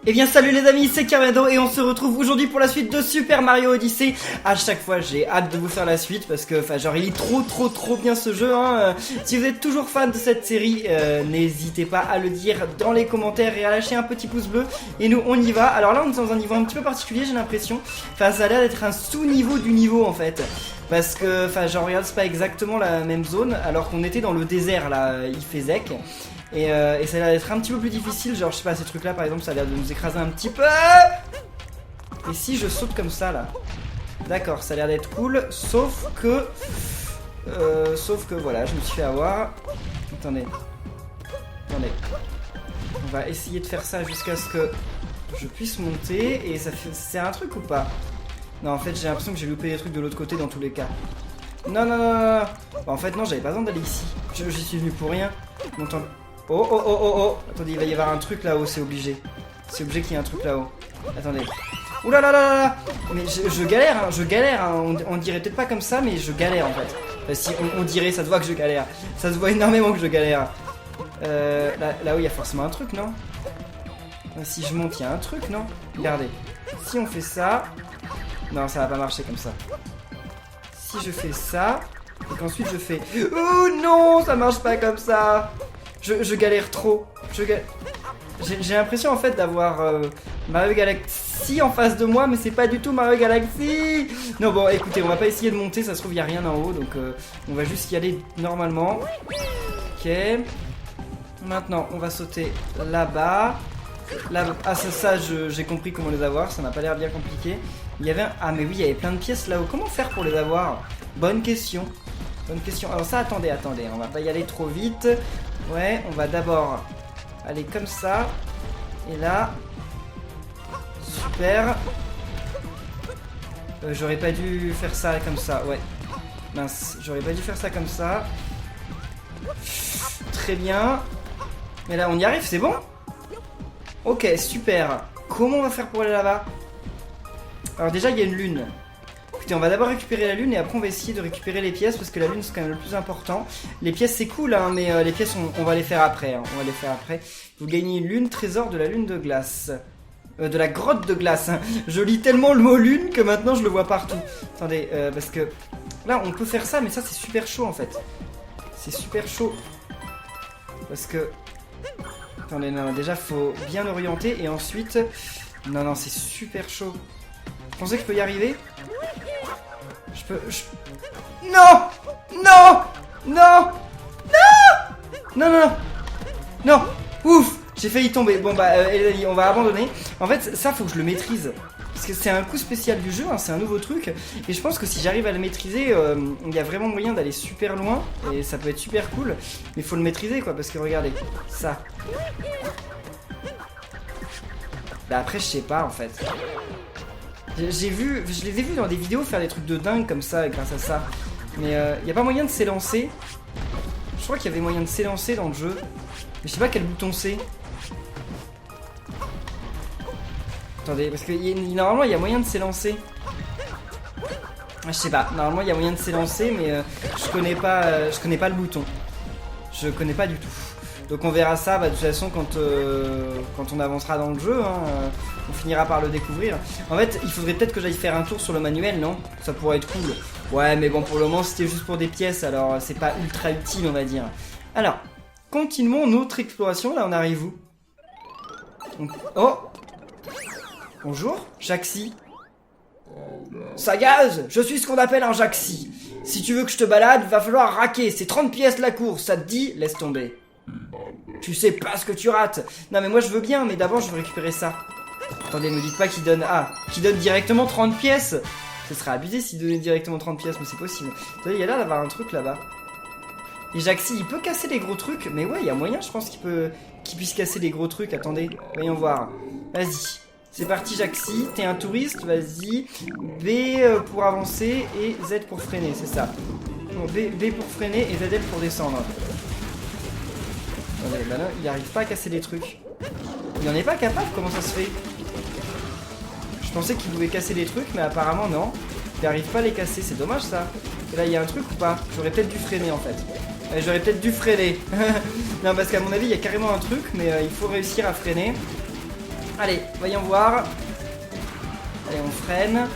Eh bien salut les amis, c'est Carmado et on se retrouve aujourd'hui pour la suite de Super Mario Odyssey. À chaque fois j'ai hâte de vous faire la suite parce que genre il est trop bien ce jeu hein. Si vous êtes toujours fan de cette série, n'hésitez pas à le dire dans les commentaires et à lâcher un petit pouce bleu. Et nous on y va. Alors là on est dans un niveau un petit peu particulier, j'ai l'impression. Enfin ça a l'air d'être un sous-niveau du niveau en fait. Parce que genre regarde, c'est pas exactement la même zone alors qu'on était dans le désert là, il fait zec. Et ça a l'air d'être un petit peu plus difficile, genre je sais pas, ces trucs là par exemple ça a l'air de nous écraser un petit peu. Et si je saute comme ça là? D'accord, ça a l'air d'être cool, sauf que voilà, je me suis fait avoir. Attendez. On va essayer de faire ça jusqu'à ce que je puisse monter. Et ça fait... c'est un truc ou pas? Non en fait j'ai l'impression que j'ai loupé les trucs de l'autre côté dans tous les cas. Non. Bah, en fait non, j'avais pas besoin d'aller ici. J'y suis venu pour rien. Mon temps... Oh. Attendez, il va y avoir un truc là-haut, c'est obligé. C'est obligé qu'il y ait un truc là-haut. Attendez. Ouh là. Mais je galère, hein. On dirait peut-être pas comme ça, mais je galère en fait. Enfin, si, on dirait, ça se voit que je galère. Ça se voit énormément que je galère. Là-haut, il y a forcément un truc, non? Si je monte, il y a un truc, non? Regardez. Si on fait ça... Non, ça va pas marcher comme ça. Si je fais ça... Et qu'ensuite je fais... Oh non, ça marche pas comme ça. Je galère trop. J'ai l'impression en fait d'avoir Mario Galaxy en face de moi, mais c'est pas du tout Mario Galaxy. Non bon, écoutez, on va pas essayer de monter, ça se trouve il y a rien en haut, donc on va juste y aller normalement. Ok. Maintenant, on va sauter là-bas. Ah ça j'ai compris comment les avoir, ça m'a pas l'air bien compliqué. Il y avait ah mais oui, il y avait plein de pièces là-haut. Comment faire pour les avoir? Bonne question. Alors ça, attendez, on va pas y aller trop vite. Ouais, on va d'abord aller comme ça. Et là. Super. J'aurais pas dû faire ça comme ça, ouais. Mince, j'aurais pas dû faire ça comme ça. Très bien. Mais là, on y arrive, c'est bon? Ok, super. Comment on va faire pour aller là-bas? Alors déjà, il y a une lune. Écoutez, on va d'abord récupérer la lune et après on va essayer de récupérer les pièces parce que la lune c'est quand même le plus important. Les pièces c'est cool hein, mais les pièces on va les faire après. Hein, on va les faire après. Vous gagnez une lune, trésor de la lune de glace. De la grotte de glace. Hein. Je lis tellement le mot lune que maintenant je le vois partout. Attendez, parce que là on peut faire ça mais ça c'est super chaud en fait. C'est super chaud. Parce que... Attendez, non, déjà faut bien orienter et ensuite... Non, c'est super chaud. Vous pensez que je peux y arriver? Non. Ouf, j'ai failli tomber. Bon bah on va abandonner. En fait ça faut que je le maîtrise. Parce que c'est un coup spécial du jeu, hein, c'est un nouveau truc. Et je pense que si j'arrive à le maîtriser, il y a vraiment moyen d'aller super loin. Et ça peut être super cool. Mais il faut le maîtriser quoi, parce que regardez, ça. Bah après je sais pas en fait. Je les ai vus dans des vidéos faire des trucs de dingue comme ça grâce à ça. Mais y a pas moyen de s'élancer. Je crois qu'il y avait moyen de s'élancer dans le jeu. Mais je sais pas quel bouton c'est. Attendez, parce que normalement il y a moyen de s'élancer. Je sais pas, normalement il y a moyen de s'élancer mais je connais pas le bouton. Je connais pas du tout. Donc on verra ça de toute façon quand on avancera dans le jeu, hein, on finira par le découvrir. En fait, il faudrait peut-être que j'aille faire un tour sur le manuel, non? Ça pourrait être cool. Ouais, mais bon, pour le moment, c'était juste pour des pièces, alors c'est pas ultra utile, on va dire. Alors, continuons notre exploration. Là, on arrive où? Oh! Bonjour, Jaxi. Sagaz, je suis ce qu'on appelle un Jaxi. Si tu veux que je te balade, va falloir raquer. C'est 30 pièces la course, ça te dit? Laisse tomber. Tu sais pas ce que tu rates. Non mais moi je veux bien, mais d'abord je veux récupérer ça. Attendez, me dites pas qu'il donne... Ah, qu'il donne directement 30 pièces. Ce serait abusé s'il donnait directement 30 pièces, mais c'est possible. Vous voyez, il y a l'air d'avoir un truc là-bas. Et Jaxi, il peut casser les gros trucs. Mais ouais, il y a moyen, je pense qu'il puisse casser les gros trucs. Attendez, voyons voir. Vas-y. C'est parti Jaxi, t'es un touriste, vas-y. B pour avancer et Z pour freiner, c'est ça. Bon, B pour freiner et ZL pour descendre. Attendez, bah là, il arrive pas à casser les trucs. Il en est pas capable, comment ça se fait? Je pensais qu'il pouvait casser les trucs, mais apparemment non. Il arrive pas à les casser, c'est dommage ça. Et là, il y a un truc ou pas? J'aurais peut-être dû freiner en fait. J'aurais peut-être dû freiner. Non, parce qu'à mon avis, il y a carrément un truc, mais il faut réussir à freiner. Allez, voyons voir. Allez, on freine.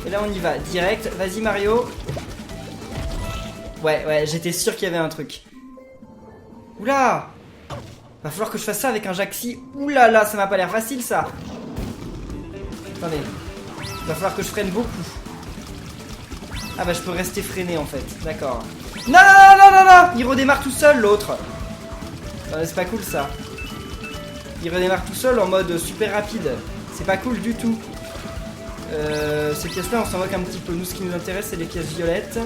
Et là, on y va, direct. Vas-y, Mario. Ouais, j'étais sûr qu'il y avait un truc. Oula! Va falloir que je fasse ça avec un Jaxi. Oula là, ça m'a pas l'air facile, ça. Attendez. Va falloir que je freine beaucoup. Ah bah, je peux rester freiné, en fait. D'accord. Non, non! Il redémarre tout seul, l'autre. C'est pas cool, ça. Il redémarre tout seul en mode super rapide. C'est pas cool du tout. Ces pièces-là, on s'en moque un petit peu. Nous, ce qui nous intéresse, c'est les pièces violettes.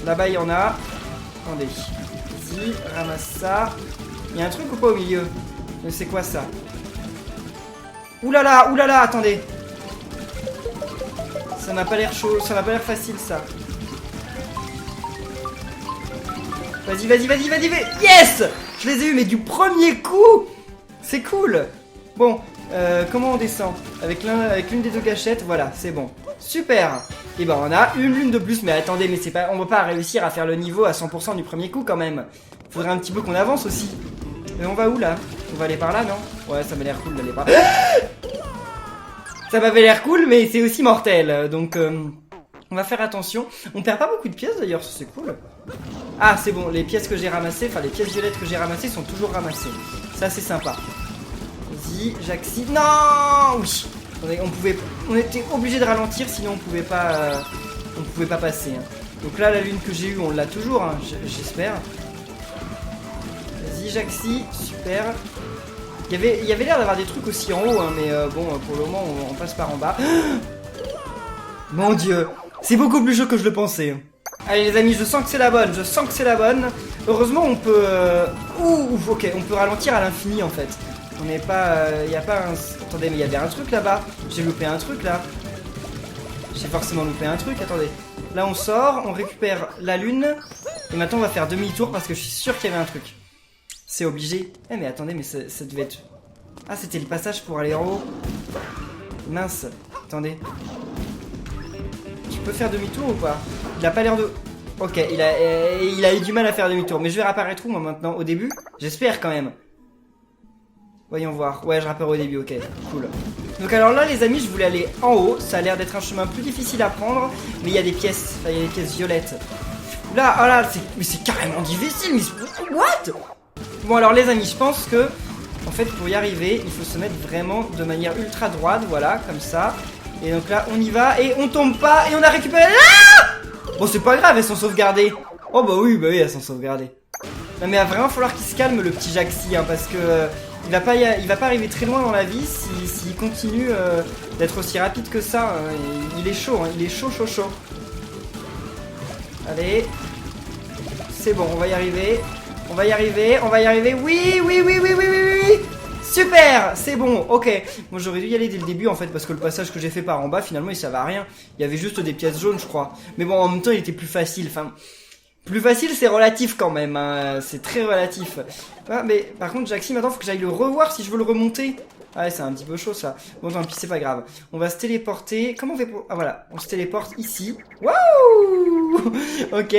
Là-bas, il y en a. Attendez. Vas-y, ramasse ça. Il y a un truc ou pas au milieu? Mais c'est quoi ça? Oulala, attendez. Ça n'a pas l'air chaud, ça n'a pas l'air facile, ça. Vas-y. Yes! Je les ai eu, mais du premier coup! C'est cool! Bon, comment on descend? Avec l'une des deux gâchettes, voilà, c'est bon. Super! Et ben on a une lune de plus, mais attendez, mais c'est pas, on va pas réussir à faire le niveau à 100% du premier coup quand même. Faudrait un petit peu qu'on avance aussi. Mais on va où là? On va aller par là, non? Ouais, ça m'a l'air cool d'aller par là. Ça m'avait l'air cool, mais c'est aussi mortel. Donc, on va faire attention. On perd pas beaucoup de pièces d'ailleurs, c'est cool. Ah, c'est bon, les pièces que j'ai ramassées, enfin les pièces violettes que j'ai ramassées sont toujours ramassées. Ça, c'est sympa. Vas-y, Jaxi. Non! Oui! On était obligé de ralentir, sinon on pouvait pas passer. Hein. Donc là, la lune que j'ai eue, on l'a toujours, hein, j'espère. Vas-y, Jaxi, super. Il y avait l'air d'avoir des trucs aussi en haut, hein, mais bon, pour le moment, on passe par en bas. Mon Dieu, c'est beaucoup plus chaud que je le pensais. Allez les amis, je sens que c'est la bonne, Heureusement, on peut... ok, on peut ralentir à l'infini en fait. On n'est pas... Il y a pas un... Attendez, mais il y avait un truc là-bas. J'ai loupé un truc là. J'ai forcément loupé un truc, attendez. Là on sort, on récupère la lune. Et maintenant on va faire demi-tour parce que je suis sûr qu'il y avait un truc. C'est obligé. Eh mais attendez, mais ça devait être... Ah, c'était le passage pour aller en haut. Mince, attendez. Tu peux faire demi-tour ou pas? Il a pas l'air de... Ok, il a eu du mal à faire demi-tour. Mais je vais réapparaître où moi maintenant? Au début? J'espère quand même. Voyons voir. Ouais, je réapparaîs au début, ok, cool. Donc alors là les amis, je voulais aller en haut. Ça a l'air d'être un chemin plus difficile à prendre. Mais il y a des pièces, enfin il y a des pièces violettes. Là, oh là, c'est carrément difficile. Mais what? Bon alors les amis, je pense que en fait pour y arriver, il faut se mettre vraiment de manière ultra droite, voilà, comme ça. Et donc là on y va et on tombe pas et on a récupéré. Ah! Bon c'est pas grave, elles sont sauvegardées. Oh bah oui, elles sont sauvegardées. Non mais il va vraiment falloir qu'il se calme le petit Jaxi, hein, parce que il va pas arriver très loin dans la vie s'il continue d'être aussi rapide que ça. Hein. Il est chaud, hein, il est chaud. Allez, c'est bon, on va y arriver. Oui. Super, c'est bon, ok. Bon, j'aurais dû y aller dès le début en fait, parce que le passage que j'ai fait par en bas, finalement, il servait à rien. Il y avait juste des pièces jaunes, je crois. Mais bon, en même temps, il était plus facile. Enfin, plus facile, c'est relatif quand même. Hein. C'est très relatif. Ah, mais par contre, Jaxi, maintenant, faut que j'aille le revoir si je veux le remonter. Ah ouais, c'est un petit peu chaud ça. Bon, tant pis, c'est pas grave. On va se téléporter. Comment on fait pour... Ah voilà, on se téléporte ici. Waouh. Ok.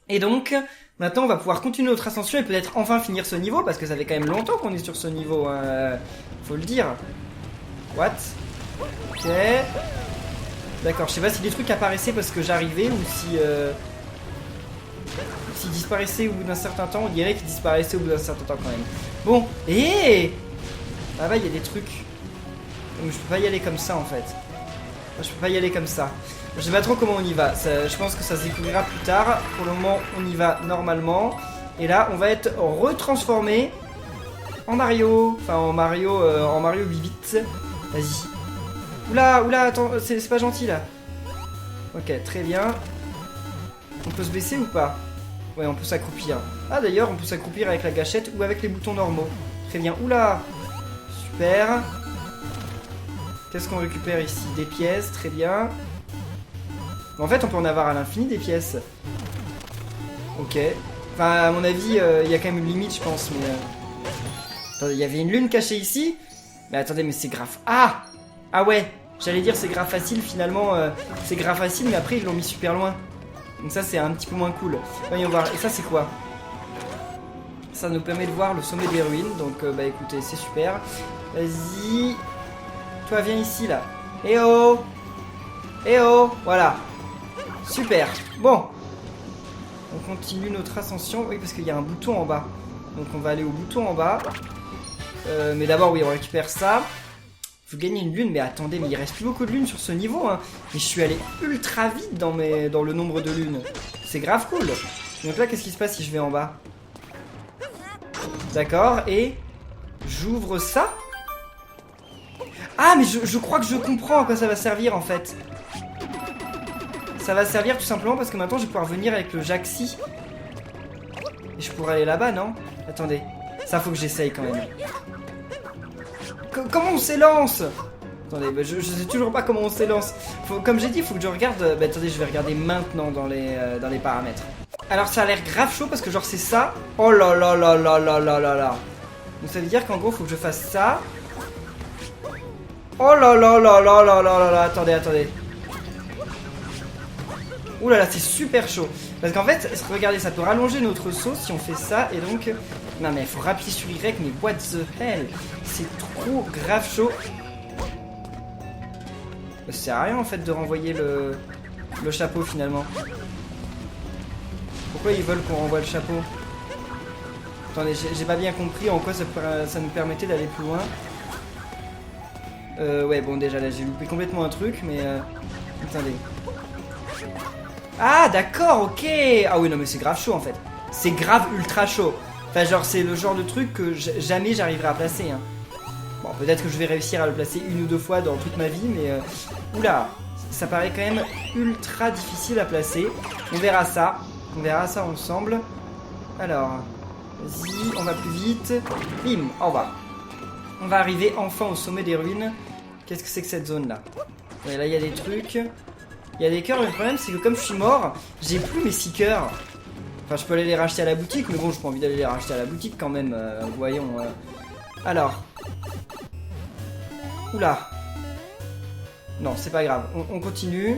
Et donc... Maintenant, on va pouvoir continuer notre ascension et peut-être enfin finir ce niveau, parce que ça fait quand même longtemps qu'on est sur ce niveau, hein. Faut le dire. What? Ok. D'accord, je sais pas si des trucs apparaissaient parce que j'arrivais ou si... S'ils disparaissaient au bout d'un certain temps, on dirait qu'ils disparaissaient au bout d'un certain temps quand même. Bon, ah bah, il y a des trucs. Donc je peux pas y aller comme ça en fait. Je peux pas y aller comme ça. Je sais pas trop comment on y va. Je pense que ça se découvrira plus tard. Pour le moment, on y va normalement. Et là, on va être retransformé en Mario. Enfin, en Mario 8-bit. Vas-y. Oula, attends, c'est pas gentil là. Ok, très bien. On peut se baisser ou pas? Ouais, on peut s'accroupir. Ah, d'ailleurs, on peut s'accroupir avec la gâchette ou avec les boutons normaux. Très bien. Oula. Super. Qu'est-ce qu'on récupère ici? Des pièces, très bien. En fait, on peut en avoir à l'infini des pièces. Ok. Enfin, à mon avis, il y a quand même une limite, je pense. Mais attendez, il y avait une lune cachée ici. Mais attendez, mais c'est grave. Ah ouais. J'allais dire c'est grave facile, finalement. C'est grave facile, mais après, ils l'ont mis super loin. Donc ça, c'est un petit peu moins cool. Voyons voir. Et ça, c'est quoi? Ça nous permet de voir le sommet des ruines. Donc bah écoutez, c'est super. Vas-y. Toi, viens ici, là. Eh oh! Eh oh! Voilà. Super. Bon. On continue notre ascension. Oui, parce qu'il y a un bouton en bas. Donc on va aller au bouton en bas. Mais d'abord, oui, on récupère ça. Faut gagner une lune. Mais attendez, mais il reste plus beaucoup de lunes sur ce niveau. Hein. Mais je suis allé ultra vite dans le nombre de lunes. C'est grave cool. Donc là, qu'est-ce qui se passe si je vais en bas? D'accord, et j'ouvre ça. Ah, mais je crois que je comprends à quoi ça va servir en fait. Ça va servir tout simplement parce que maintenant je vais pouvoir venir avec le Jaxi. Et je pourrais aller là-bas, non? Attendez, ça faut que j'essaye quand même. Comment on s'élance? Attendez, bah, je sais toujours pas comment on s'élance. Comme j'ai dit, il faut que je regarde. Bah attendez, je vais regarder maintenant dans les paramètres. Alors ça a l'air grave chaud parce que genre c'est ça. Oh là là là là là là là là. Donc ça veut dire qu'en gros faut que je fasse ça. Oh là là là là là là là là. Attendez, attendez. Ouh là là, c'est super chaud. Parce qu'en fait, regardez, ça peut rallonger notre saut si on fait ça. Et donc... Non mais il faut rappuyer sur Y, mais what the hell? C'est trop grave chaud. Ça sert à rien en fait de renvoyer le chapeau finalement. Pourquoi ils veulent qu'on renvoie le chapeau? Attendez, j'ai pas bien compris en quoi ça nous permettait d'aller plus loin. Ouais, bon déjà là j'ai loupé complètement un truc, mais... Attendez. Ah d'accord, ok. Ah oui non mais c'est grave chaud en fait. C'est grave ultra chaud. Enfin genre c'est le genre de truc que jamais j'arriverai à placer. Hein. Bon peut-être que je vais réussir à le placer une ou deux fois dans toute ma vie, mais... Oula, ça paraît quand même ultra difficile à placer. On verra ça. On verra ça ensemble. Alors, vas-y, on va plus vite. Bim, en bas. On va arriver enfin au sommet des ruines. Qu'est-ce que c'est que cette zone-là? Ouais, là, il y a des trucs. Il y a des cœurs, mais le problème, c'est que comme je suis mort, j'ai plus mes 6 cœurs. Enfin, je peux aller les racheter à la boutique, mais bon, j'ai pas envie d'aller les racheter à la boutique quand même. Voyons. Alors. Oula. Non, c'est pas grave. On continue.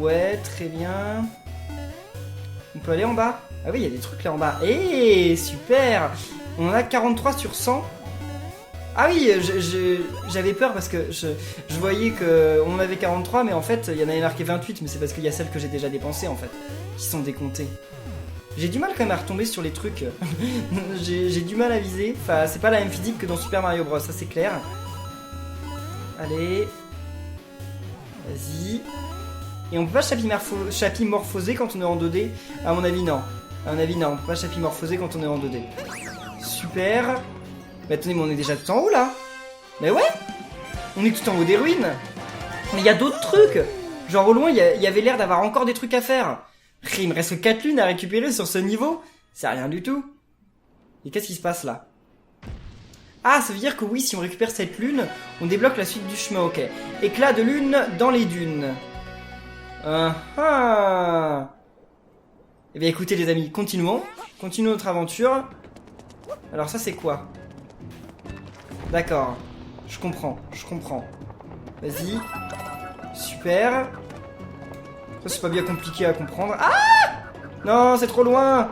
Ouais, très bien. On peut aller en bas? Ah oui, il y a des trucs là en bas. Eh, super! On en a 43 sur 100. Ah oui, j'avais peur parce que je voyais qu'on en avait 43, mais en fait, il y en avait marqué 28, mais c'est parce qu'il y a celles que j'ai déjà dépensées, en fait, qui sont décomptées. J'ai du mal quand même à retomber sur les trucs. J'ai du mal à viser. Enfin, c'est pas la même physique que dans Super Mario Bros, ça c'est clair. Allez. Vas-y. Et on peut pas chapimorphoser quand on est en 2D? À mon avis, non. À mon avis, non. On peut pas chapimorphoser quand on est en 2D. Super. Mais attendez, mais on est déjà tout en haut, là. Mais ouais. On est tout en haut des ruines. Mais il y a d'autres trucs. Genre, au loin, il y avait l'air d'avoir encore des trucs à faire. Il me reste que 4 lunes à récupérer sur ce niveau. C'est rien du tout. Et qu'est-ce qui se passe, là? Ah, ça veut dire que oui, si on récupère cette lune, on débloque la suite du chemin, ok. Éclat de lune dans les dunes. Eh bien écoutez les amis, continuons notre aventure. Alors ça c'est quoi? D'accord, je comprends. Vas-y. Super. Ça c'est pas bien compliqué à comprendre. Ah! Non, c'est trop loin.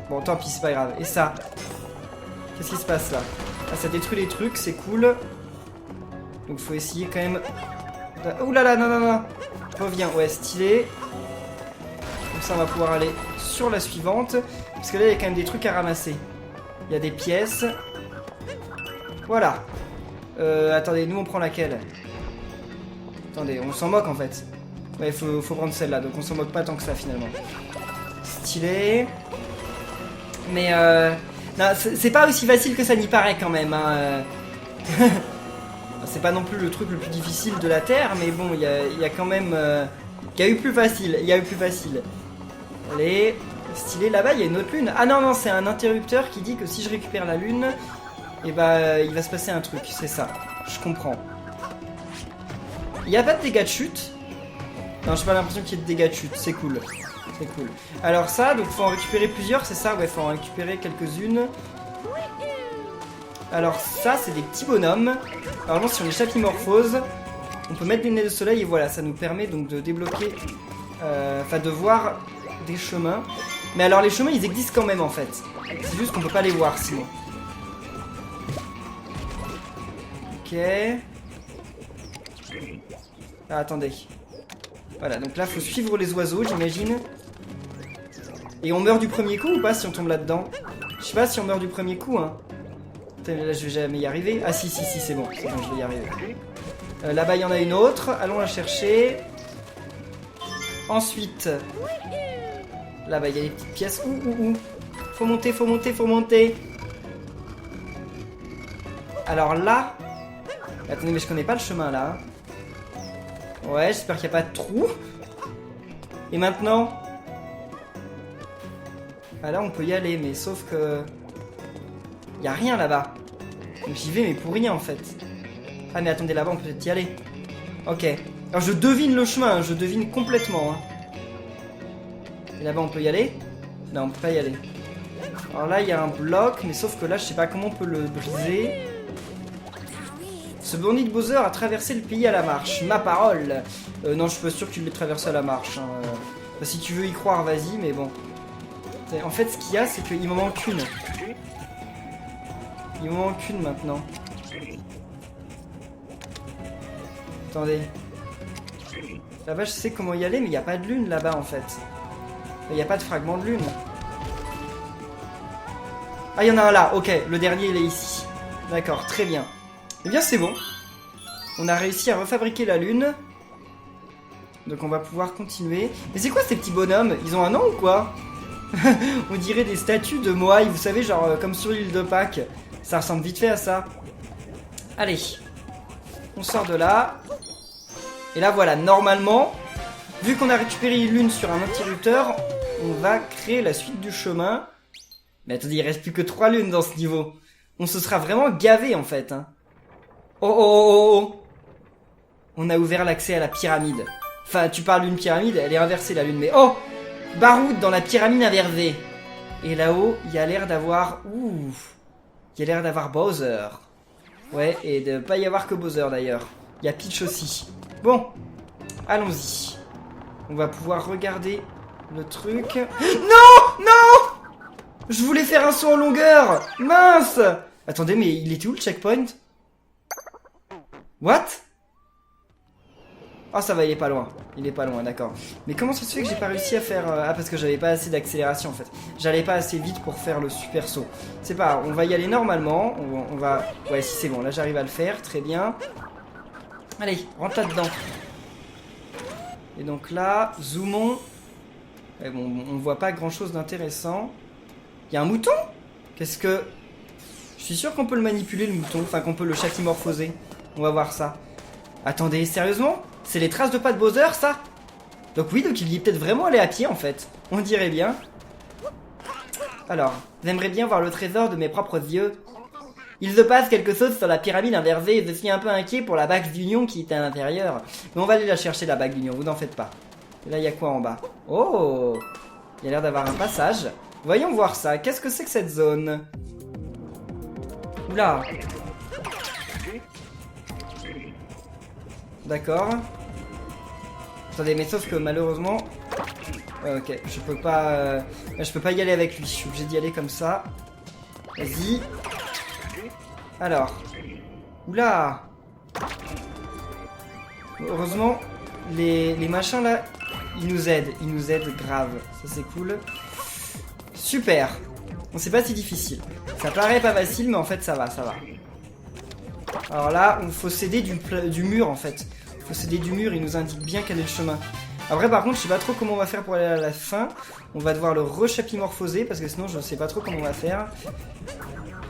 Bon, tant pis, c'est pas grave. Et ça? Qu'est-ce qui se passe là? Ah, ça détruit les trucs, c'est cool. Donc faut essayer quand même... Ouh là là, non. Reviens, ouais, stylé. Comme ça, on va pouvoir aller sur la suivante. Parce que là, il y a quand même des trucs à ramasser. Il y a des pièces. Voilà. Attendez, nous, on prend laquelle? Attendez, on s'en moque, en fait. Ouais, faut prendre celle-là. Donc, on s'en moque pas tant que ça, finalement. Stylé. Mais, non, c'est pas aussi facile que ça n'y paraît, quand même, hein. C'est pas non plus le truc le plus difficile de la Terre, mais bon, il y a quand même... il y a eu plus facile, Allez, stylé, là-bas, il y a une autre lune. Ah non, c'est un interrupteur qui dit que si je récupère la lune, et bah, il va se passer un truc, c'est ça. Je comprends. Il n'y a pas de dégâts de chute. Non, j'ai pas l'impression qu'il y ait de dégâts de chute, c'est cool. Alors ça, donc faut en récupérer plusieurs, c'est ça? Ouais, faut en récupérer quelques-unes. Alors ça, c'est des petits bonhommes. Normalement, si on les chapimorphose, on peut mettre des lunettes de soleil et voilà, ça nous permet donc de débloquer, enfin de voir des chemins. Mais alors les chemins ils existent quand même en fait. C'est juste qu'on peut pas les voir sinon. Ok. Ah, attendez. Voilà, donc là faut suivre les oiseaux j'imagine. Et on meurt du premier coup ou pas si on tombe là-dedans? Je sais pas si on meurt du premier coup hein. Putain, là je vais jamais y arriver. Ah si c'est bon, je vais y arriver. Là-bas il y en a une autre, allons la chercher. Ensuite, là-bas il y a des petites pièces. Ouh. Faut monter. Alors là... Attendez mais je connais pas le chemin là. Ouais, j'espère qu'il n'y a pas de trou. Et maintenant... Ah là on peut y aller mais sauf que... Il y a rien là-bas. Donc j'y vais mais pour rien en fait. Ah mais attendez là-bas on peut peut-être y aller. Ok. Alors je devine le chemin, hein, je devine complètement. Hein. Et là-bas on peut y aller? Non on peut pas y aller. Alors là il y a un bloc mais sauf que là je sais pas comment on peut le briser. Ce bandit de Bowser a traversé le pays à la marche. Ma parole. Non je suis pas sûr qu'il l'ait traversé à la marche. Hein. Bah, si tu veux y croire vas-y mais bon. En fait ce qu'il y a c'est qu'il m'en manque une. Il m'en manque une maintenant. Attendez. Là-bas, je sais comment y aller, mais il n'y a pas de lune là-bas en fait. Il n'y a pas de fragment de lune. Ah, il y en a un là. Ok, le dernier il est ici. D'accord, très bien. Eh bien, c'est bon. On a réussi à refabriquer la lune. Donc, on va pouvoir continuer. Mais c'est quoi ces petits bonhommes? Ils ont un nom ou quoi? On dirait des statues de Moai, vous savez, genre comme sur l'île de Pâques. Ça ressemble vite fait à ça. Allez. On sort de là. Et là voilà, normalement, vu qu'on a récupéré une lune sur un interrupteur, on va créer la suite du chemin. Mais attendez, il reste plus que 3 lunes dans ce niveau. On se sera vraiment gavé en fait. Hein. Oh. On a ouvert l'accès à la pyramide. Enfin, tu parles d'une pyramide, elle est inversée la lune, mais oh! Baroud dans la pyramide inversée. Et là-haut, il y a l'air d'avoir... Ouh! Il y a l'air d'avoir Bowser. Ouais, et de pas y avoir que Bowser d'ailleurs. Il y a Peach aussi. Bon, allons-y. On va pouvoir regarder le truc. Non! Je voulais faire un saut en longueur. Mince! Attendez, mais il était où le checkpoint? What? Ah, ça va, il est pas loin. Il est pas loin, d'accord. Mais comment ça se fait que j'ai pas réussi à faire... Ah, parce que j'avais pas assez d'accélération, en fait. J'allais pas assez vite pour faire le super saut. C'est pas grave, on va y aller normalement. On va... Ouais, si c'est bon, là j'arrive à le faire, très bien. Allez, rentre là-dedans. Et donc là, zoomons. Ouais, bon, on voit pas grand-chose d'intéressant. Il y a un mouton? Qu'est-ce que... Je suis sûr qu'on peut le manipuler, le mouton. Enfin, qu'on peut le châtimorphoser. On va voir ça. Attendez, sérieusement? C'est les traces de pas de Bowser, ça? Donc oui, donc il y est peut-être vraiment allé à pied, en fait. On dirait bien. Alors, j'aimerais bien voir le trésor de mes propres yeux. Il se passe quelque chose sur la pyramide inversée et je suis un peu inquiet pour la bague d'union qui est à l'intérieur. Mais on va aller la chercher, la bague d'union, vous n'en faites pas. Et là, il y a quoi en bas? Oh! Il y a l'air d'avoir un passage. Voyons voir ça. Qu'est-ce que c'est que cette zone? Oula! D'accord. Attendez, mais sauf que malheureusement... ok, je peux pas y aller avec lui. Je suis obligé d'y aller comme ça. Vas-y. Alors. Oula! Heureusement, les machins là, ils nous aident grave. Ça c'est cool. Super! Bon, c'est pas si difficile. Ça paraît pas facile, mais en fait ça va. Alors là, il faut s'aider du mur en fait. Il faut s'aider du mur, il nous indique bien quel est le chemin. Après par contre, je sais pas trop comment on va faire pour aller à la fin. On va devoir le rechapimorphoser parce que sinon je sais pas trop comment on va faire.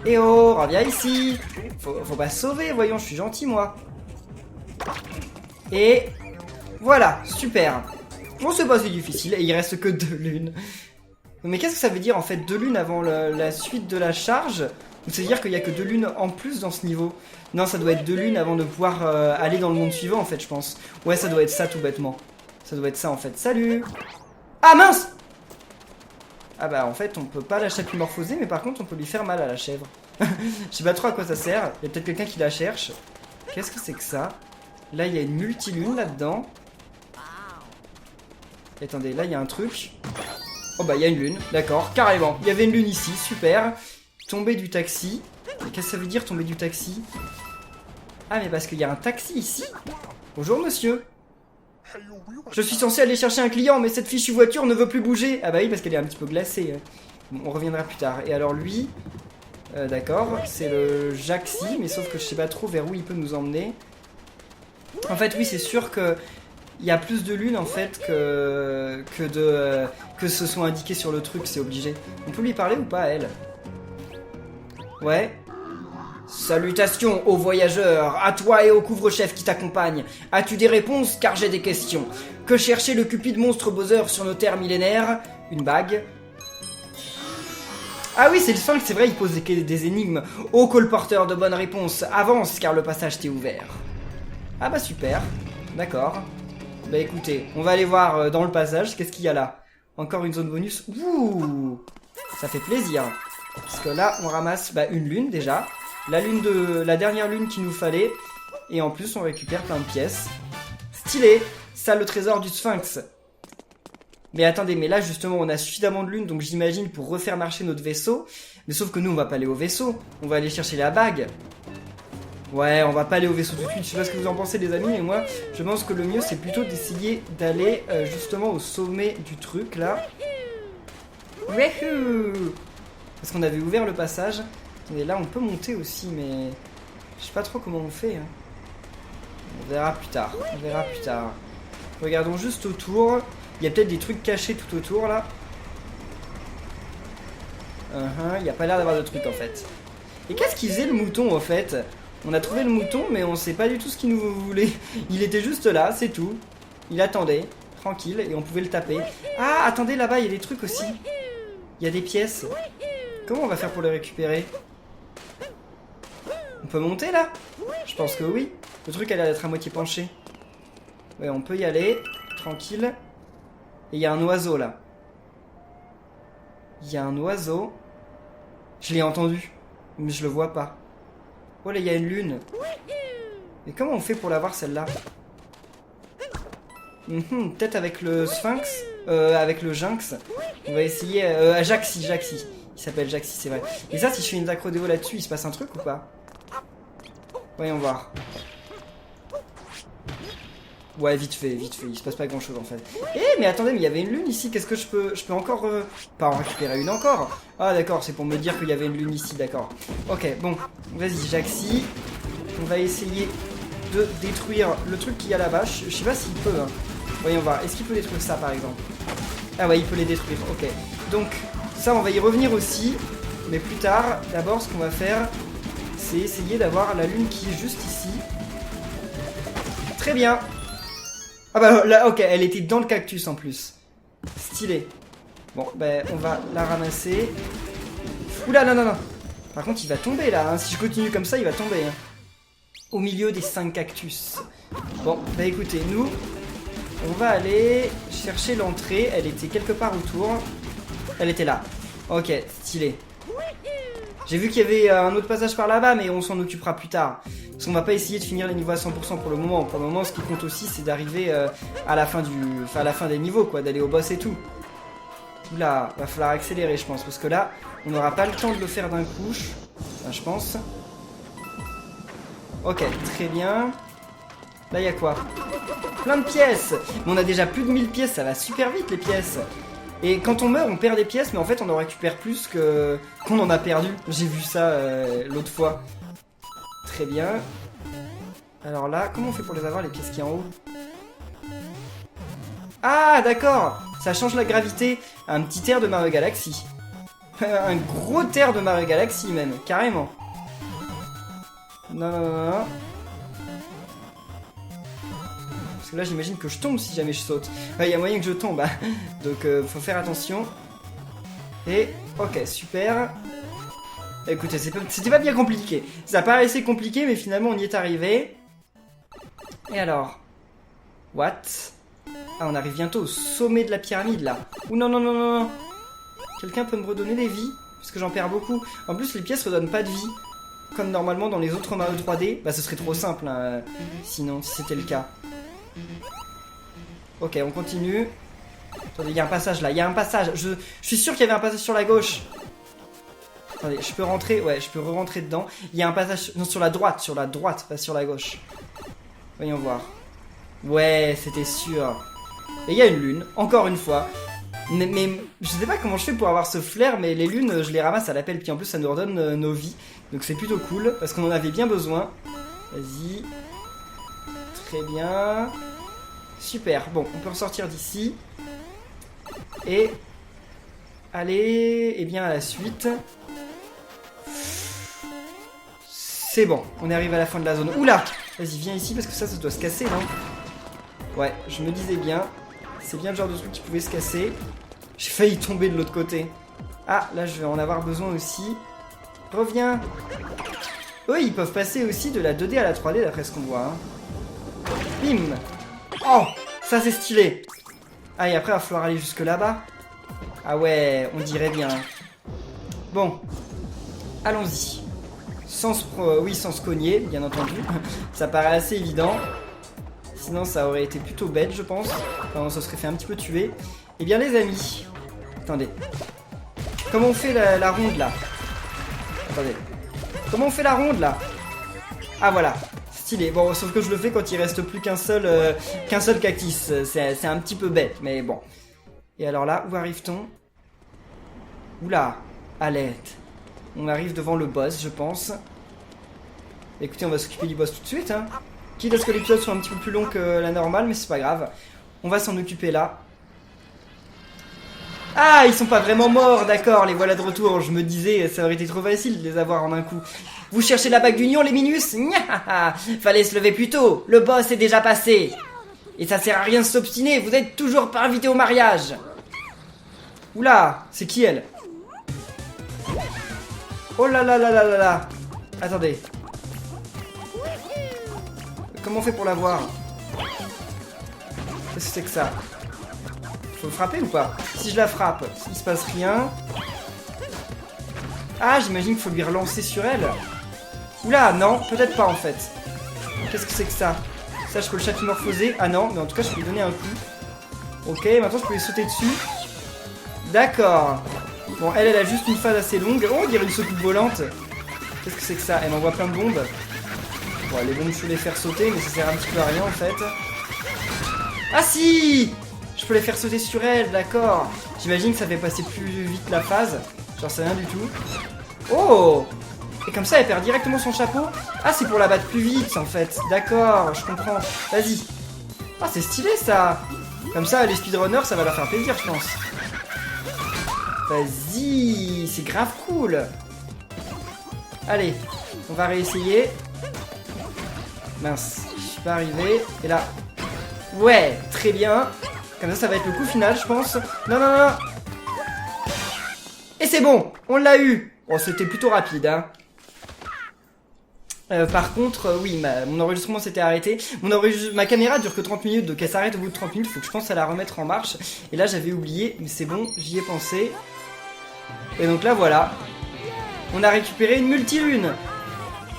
Eh oh, reviens ici! Faut pas se sauver, voyons, je suis gentil moi. Et voilà, super. Bon, c'est pas si difficile, et il reste que 2 lunes. Mais qu'est-ce que ça veut dire en fait 2 lunes avant la suite de la charge? Ou c'est-à-dire qu'il y a que 2 lunes en plus dans ce niveau? Non, ça doit être 2 lunes avant de pouvoir aller dans le monde suivant en fait, je pense. Ouais, ça doit être ça tout bêtement. Ça doit être ça en fait. Salut! Ah mince! Ah bah en fait on peut pas la chapimorphoser, mais par contre on peut lui faire mal à la chèvre. Je sais pas trop à quoi ça sert. Il y a peut-être quelqu'un qui la cherche. Qu'est-ce que c'est que ça? Là il y a une multilune là-dedans. Attendez, là il y a un truc. Oh bah il y a une lune, d'accord, carrément. Il y avait une lune ici, super. Tomber du taxi. Qu'est-ce que ça veut dire tomber du taxi? Ah mais parce qu'il y a un taxi ici. Bonjour monsieur. Je suis censé aller chercher un client mais cette fichue voiture ne veut plus bouger. Ah bah oui parce qu'elle est un petit peu glacée. Bon, on reviendra plus tard. Et alors lui, d'accord, c'est le Jaxi, mais sauf que je sais pas trop vers où il peut nous emmener. En fait oui c'est sûr que il y a plus de lunes en fait que ce soit indiqué sur le truc, c'est obligé. On peut lui parler ou pas, elle? Ouais. Salutations aux voyageurs, à toi et au couvre-chef qui t'accompagne. As-tu des réponses? Car j'ai des questions. Que cherchait le cupide monstre Bowser sur nos terres millénaires? Une bague. Ah oui, c'est le Sphinx, c'est vrai, il pose des énigmes. Ô colporteur de bonnes réponses, avance car le passage t'est ouvert. Ah bah super, d'accord. Bah écoutez, on va aller voir dans le passage, qu'est-ce qu'il y a là? Encore une zone bonus. Ouh, ça fait plaisir. Parce que là, on ramasse une lune déjà. La dernière lune qu'il nous fallait. Et en plus, on récupère plein de pièces. Stylé. Ça, le trésor du Sphinx. Mais attendez, mais là, justement, on a suffisamment de lunes, donc j'imagine, pour refaire marcher notre vaisseau. Mais sauf que nous, on va pas aller au vaisseau. On va aller chercher la bague. Ouais, on va pas aller au vaisseau tout de suite. Je sais pas ce que vous en pensez, les amis, mais moi, je pense que le mieux, c'est plutôt d'essayer d'aller justement au sommet du truc, là. Wouhou! Parce qu'on avait ouvert le passage. Et là, on peut monter aussi, mais je sais pas trop comment on fait. Hein. On verra plus tard. On verra plus tard. Regardons juste autour. Il y a peut-être des trucs cachés tout autour, là. Il n'y a pas l'air d'avoir de trucs, en fait. Et qu'est-ce qu'il faisait, le mouton, en fait? On a trouvé le mouton, mais on sait pas du tout ce qu'il nous voulait. Il était juste là, c'est tout. Il attendait, tranquille, et on pouvait le taper. Ah, attendez, là-bas, il y a des trucs aussi. Il y a des pièces. Comment on va faire pour les récupérer? On peut monter, là? Je pense que oui. Le truc a l'air d'être à moitié penché. Ouais, on peut y aller, tranquille. Et il y a un oiseau, là. Il y a un oiseau. Je l'ai entendu, mais je le vois pas. Oh là, il y a une lune. Mais comment on fait pour la voir, celle-là? Peut-être avec le Sphinx, avec le Jynx. On va essayer... Jaxi. Il s'appelle Jaxi, c'est vrai. Et ça, si je fais une acrodéo là-dessus, il se passe un truc ou pas? Voyons voir. Ouais, vite fait, il se passe pas grand-chose en fait. Eh, mais attendez, mais il y avait une lune ici, qu'est-ce que je peux encore... pas en récupérer une encore? Ah d'accord, c'est pour me dire qu'il y avait une lune ici, d'accord. Ok, bon, vas-y, Jaxi. On va essayer de détruire le truc qu'il y a là-bas. Je sais pas s'il peut, hein. Voyons voir, est-ce qu'il peut détruire ça par exemple? Ah ouais, il peut les détruire, ok. Donc, ça on va y revenir aussi, mais plus tard. D'abord, ce qu'on va faire, c'est essayer d'avoir la lune qui est juste ici. Très bien. Ah bah là, ok, elle était dans le cactus en plus. Stylé. Bon, ben on va la ramasser. Oula, non. Par contre, il va tomber là, hein. Si je continue comme ça, il va tomber. Hein. Au milieu des 5 cactus. Bon, bah écoutez, nous, on va aller chercher l'entrée. Elle était quelque part autour. Elle était là. Ok, stylé. J'ai vu qu'il y avait un autre passage par là-bas, mais on s'en occupera plus tard. Parce qu'on va pas essayer de finir les niveaux à 100% pour le moment. Pour le moment, ce qui compte aussi, c'est d'arriver à la fin des niveaux, quoi, d'aller au boss et tout. Oula, va falloir accélérer, je pense, parce que là, on n'aura pas le temps de le faire d'un coup, je pense. Ok, très bien. Là, il y a quoi? Plein de pièces. Mais on a déjà plus de 1000 pièces, ça va super vite, les pièces. Et quand on meurt, on perd des pièces, mais en fait, on en récupère plus qu'on en a perdu. J'ai vu ça l'autre fois. Très bien. Alors là, comment on fait pour les avoir, les pièces qui sont en haut? Ah, d'accord. Ça change la gravité. Un petit air de Mario Galaxy. Un gros air de Mario Galaxy, même. Carrément. Non. Parce que là, j'imagine que je tombe si jamais je saute. Il y a moyen que je tombe. Hein. Donc, faut faire attention. Et, ok, super. Écoutez, c'était pas bien compliqué. Ça paraissait compliqué, mais finalement, on y est arrivé. Et alors? What? Ah, on arrive bientôt au sommet de la pyramide, là. Ouh, non. Quelqu'un peut me redonner des vies? Parce que j'en perds beaucoup. En plus, les pièces redonnent pas de vie. Comme normalement dans les autres Mario 3D. Bah, ce serait trop simple, hein, sinon, si c'était le cas. Ok, on continue. Attendez, il y a un passage là, il y a un passage. Je suis sûr qu'il y avait un passage sur la gauche. Attendez, je peux rentrer? Ouais, je peux re-rentrer dedans. Il y a un passage... Non, sur la droite, pas sur la gauche. Voyons voir. Ouais, c'était sûr. Et il y a une lune, encore une fois. Mais je sais pas comment je fais pour avoir ce flair, mais les lunes, je les ramasse à la pelle. Puis en plus, ça nous redonne nos vies. Donc c'est plutôt cool, parce qu'on en avait bien besoin. Vas-y. Très bien. Super. Bon, on peut ressortir d'ici. Et... Allez, et bien à la suite. C'est bon, on arrive à la fin de la zone. Oula! Vas-y, viens ici parce que ça doit se casser, non? Ouais, je me disais bien. C'est bien le genre de truc qui pouvait se casser. J'ai failli tomber de l'autre côté. Ah, là, je vais en avoir besoin aussi. Reviens! Eux, ils peuvent passer aussi de la 2D à la 3D d'après ce qu'on voit. Hein. Bim! Oh! Ça, c'est stylé! Ah, et après, il va falloir aller jusque là-bas. Ah ouais, on dirait bien. Bon. Allons-y. Sans se cogner, bien entendu. Ça paraît assez évident. Sinon, ça aurait été plutôt bête, je pense. Enfin, on se serait fait un petit peu tuer. Eh bien, les amis. Attendez. Comment on fait la ronde, là? Attendez. Comment on fait la ronde, là? Ah, voilà. Stylé. Bon, sauf que je le fais quand il reste plus qu'un seul cactus. C'est un petit peu bête, mais bon. Et alors là, où arrive-t-on? Oula. À l'aide. On arrive devant le boss, je pense. Écoutez, on va s'occuper du boss tout de suite. Hein. Quitte à ce que l'épisode soit un petit peu plus long que la normale, mais c'est pas grave. On va s'en occuper là. Ah, ils sont pas vraiment morts, d'accord, les voilà de retour. Je me disais, ça aurait été trop facile de les avoir en un coup. Vous cherchez la bague d'union, les Minus? Fallait se lever plus tôt. Le boss est déjà passé. Et ça sert à rien de s'obstiner, vous êtes toujours pas invité au mariage. Oula, c'est qui elle? Oh là là là là là là. Attendez. Comment on fait pour la voir? Qu'est-ce que c'est que ça? Faut frapper ou pas? Si je la frappe, il se passe rien. Ah, j'imagine qu'il faut lui relancer sur elle. Oula, non, peut-être pas en fait. Qu'est-ce que c'est que ça? Ça, je peux le chapimorphoser. Ah non, mais en tout cas, je peux lui donner un coup. Ok, maintenant je peux lui sauter dessus. D'accord. Bon, elle a juste une phase assez longue. Oh, on dirait une soucoupe volante. Qu'est-ce que c'est que ça? Elle m'envoie plein de bombes. Bon, les bombes, je peux les faire sauter, mais ça sert un petit peu à rien, en fait. Ah si! Je peux les faire sauter sur elle, d'accord. J'imagine que ça fait passer plus vite la phase. J'en sais rien du tout. Oh! Et comme ça, elle perd directement son chapeau. Ah, c'est pour la battre plus vite, en fait. D'accord, je comprends. Vas-y. Ah, c'est stylé, ça. Comme ça, les speedrunners, ça va leur faire plaisir, je pense. Vas-y, c'est grave cool. Allez, on va réessayer. Mince, je suis pas arrivé. Et là, ouais, très bien. Comme ça va être le coup final, je pense. Non, non, non. Et c'est bon, on l'a eu. Bon, c'était plutôt rapide, hein. Par contre, oui, mon enregistrement s'était arrêté. Ma caméra dure que 30 minutes, donc elle s'arrête au bout de 30 minutes. Faut que je pense à la remettre en marche. Et là, j'avais oublié, mais c'est bon, j'y ai pensé. Et donc là, voilà. On a récupéré une multilune.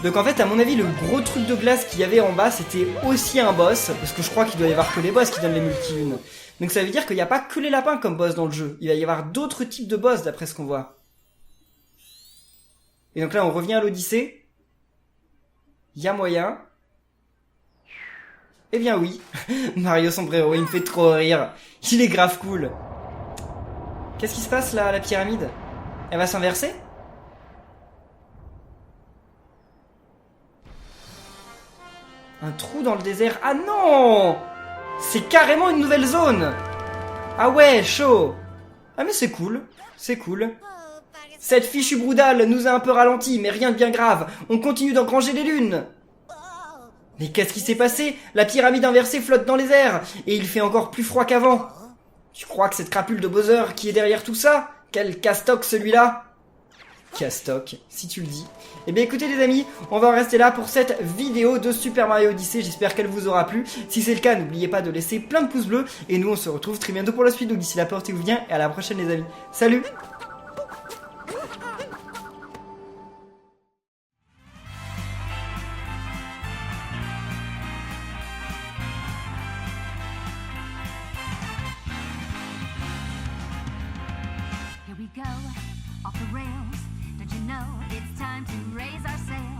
Donc en fait, à mon avis, le gros truc de glace qu'il y avait en bas, c'était aussi un boss. Parce que je crois qu'il doit y avoir que les boss qui donnent les multilunes. Donc ça veut dire qu'il n'y a pas que les lapins comme boss dans le jeu. Il va y avoir d'autres types de boss d'après ce qu'on voit. Et donc là, on revient à l'Odyssée. Il y a moyen. Eh bien oui. Mario Sombrero, il me fait trop rire. Il est grave cool. Qu'est-ce qui se passe là, la pyramide? Elle va s'inverser? Un trou dans le désert. Ah non! C'est carrément une nouvelle zone! Ah ouais, chaud! Ah mais c'est cool. C'est cool. Cette fichue Broudal nous a un peu ralenti, mais rien de bien grave. On continue d'engranger les lunes. Mais qu'est-ce qui s'est passé? La pyramide inversée flotte dans les airs, et il fait encore plus froid qu'avant. Tu crois que cette crapule de Bowser qui est derrière tout ça? Quel castoc celui-là? Castoc, si tu le dis. Eh bien écoutez les amis, on va en rester là pour cette vidéo de Super Mario Odyssey. J'espère qu'elle vous aura plu. Si c'est le cas, n'oubliez pas de laisser plein de pouces bleus. Et nous on se retrouve très bientôt pour la suite. Donc d'ici là, portez-vous bien et à la prochaine les amis. Salut! go off the rails. Don't you know it's time to raise our sails?